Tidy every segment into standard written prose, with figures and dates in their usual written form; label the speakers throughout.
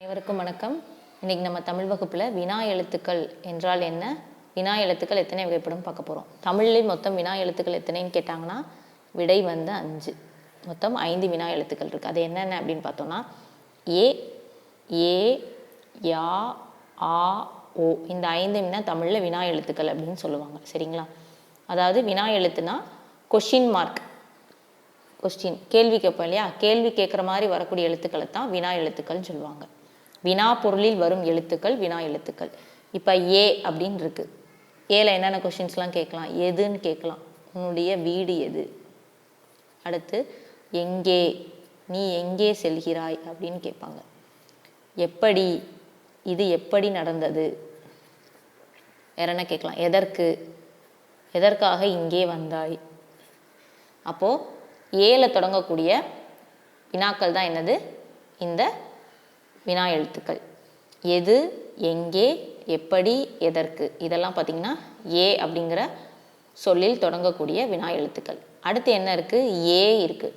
Speaker 1: அனைவருக்கும் வணக்கம். இன்னைக்கு நம்ம தமிழ் வகுப்புல வினா எழுத்துக்கள் என்றால் என்ன, வினா எழுத்துக்கள் எத்தனை வகைப்படும் பார்க்க போறோம். தமிழில் மொத்தம் வினா எழுத்துக்கள் எத்தனைன்னு கேட்டாங்கன்னா விடை வந்து 5. மொத்தம் 5 வினா எழுத்துக்கள் இருக்கு. அது என்னென்ன அப்படின்னு பார்த்தோம்னா ஏ, ஏ, யா, ஆ, ஓ. இந்த 5 தமிழில் வினா எழுத்துக்கள் அப்படின்னு சொல்லுவாங்க. சரிங்களா? அதாவது வினா எழுத்துனா கொஷின் மார்க், கொஸ்டின் கேள்வி கேட்போம் இல்லையா, கேள்வி கேட்குற மாதிரி வரக்கூடிய எழுத்துக்களை தான் வினா எழுத்துக்கள்னு சொல்லுவாங்க. வினா பொருளில் வரும் எழுத்துக்கள் வினா எழுத்துக்கள். இப்போ ஏ அப்படின்னு இருக்கு. ஏல என்னென்ன கொஷின்ஸ்லாம் கேட்கலாம்? எதுன்னு கேட்கலாம். உன்னுடைய வீடு எது? அடுத்து எங்கே, நீ எங்கே செல்கிறாய் அப்படின்னு கேட்பாங்க. எப்படி, இது எப்படி நடந்தது? வேற என்ன கேட்கலாம்? எதற்கு, எதற்காக இங்கே வந்தாய்? அப்போ ஏல தொடங்கக்கூடிய வினாக்கள் தான் என்னது? இந்த வினா எழுத்துக்கள். எது, எங்கே, எப்படி, எதற்கு, இதெல்லாம் பார்த்தீங்கன்னா ஏ அப்படிங்கிற சொல்லில் தொடங்கக்கூடிய வினா எழுத்துக்கள். அடுத்து என்ன இருக்கு? ஏ இருக்கு.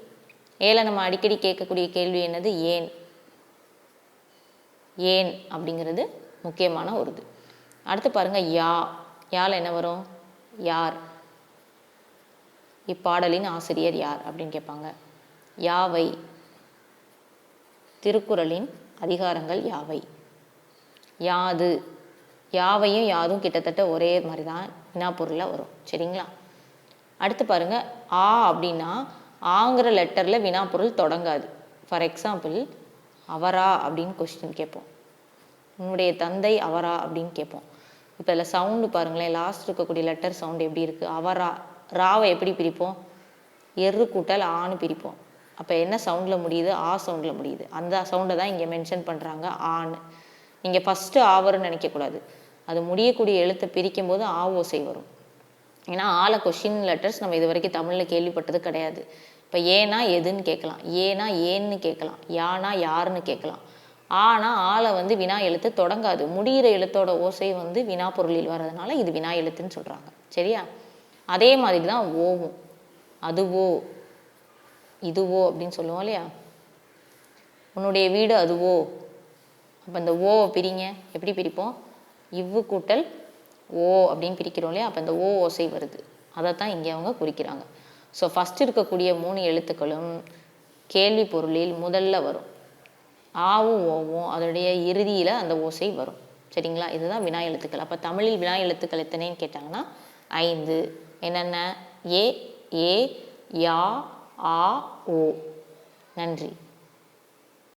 Speaker 1: ஏல நம்ம அடிக்கடி கேட்கக்கூடிய கேள்வி என்னது? ஏன். ஏன் அப்படிங்கிறது முக்கியமான ஒரு இது. அடுத்து பாருங்க யா. யால என்ன வரும்? யார், இப்பாடலின் ஆசிரியர் யார் அப்படின்னு கேட்பாங்க. யாவை, திருக்குறளின் அதிகாரங்கள் யாவை. யாது, யாவையும் யாதும் கிட்டத்தட்ட ஒரே மாதிரி தான் வினா பொருளில் வரும். சரிங்களா? அடுத்து பாருங்க ஆ அப்படின்னா ஆங்கிற லெட்டரில் வினா பொருள் தொடங்காது. ஃபார் எக்ஸாம்பிள் அவரா அப்படின்னு கொஸ்டின் கேட்போம். உன்னுடைய தந்தை அவரா அப்படின்னு கேட்போம். இப்போ இதில் சவுண்டு பாருங்களேன், லாஸ்ட் இருக்கக்கூடிய லெட்டர் சவுண்டு எப்படி இருக்குது? அவரா. ராவை எப்படி பிரிப்போம்? எரு கூட்டல் ஆன்னு பிரிப்போம். அப்போ என்ன சவுண்டில் முடியுது? ஆ சவுண்டில் முடியுது. அந்த சவுண்டை தான் இங்கே மென்ஷன் பண்ணுறாங்க ஆன்னு. நீங்கள் ஃபஸ்ட்டு ஆவருன்னு நினைக்கக்கூடாது. அது முடியக்கூடிய எழுத்தை பிரிக்கும் போது ஆ ஓசை வரும். ஏன்னா ஆல கொஷின் லெட்டர்ஸ் நம்ம இது வரைக்கும் தமிழில் கேள்விப்பட்டது கிடையாது. இப்போ ஏனா எதுன்னு கேட்கலாம், ஏனா ஏன்னு கேட்கலாம், யானா யாருன்னு கேட்கலாம். ஆனா ஆல வந்து வினா எழுத்து தொடங்காது. முடிகிற எழுத்தோட ஓசை வந்து வினா பொருளில் வர்றதுனால இது வினா எழுத்துன்னு சொல்கிறாங்க. சரியா? அதே மாதிரி தான் ஓவும். அதுவோ, இதுவோ அப்படின்னு சொல்லுவோம் இல்லையா? உன்னுடைய வீடு அதுவோ. அப்போ இந்த ஓவை பிரிங்க. எப்படி பிரிப்போம்? இவ்வு கூட்டல் ஓ அப்படின்னு பிரிக்கிறோம் இல்லையா? அப்போ இந்த ஓ ஓசை வருது. அதை தான் இங்கே அவங்க குறிக்கிறாங்க. ஸோ ஃபஸ்ட் இருக்கக்கூடிய 3 எழுத்துக்களும் கேள்வி பொருளில் முதல்ல வரும். ஆவும் ஓவும் அதோடைய இறுதியில் அந்த ஓசை வரும். சரிங்களா? இதுதான் வினா எழுத்துக்கள். அப்போ தமிழில் வினா எழுத்துக்கள் எத்தனைன்னு கேட்டாங்கன்னா 5. என்னென்ன? ஏ, ஏ, யா, ஆ, ஓ. நன்றி.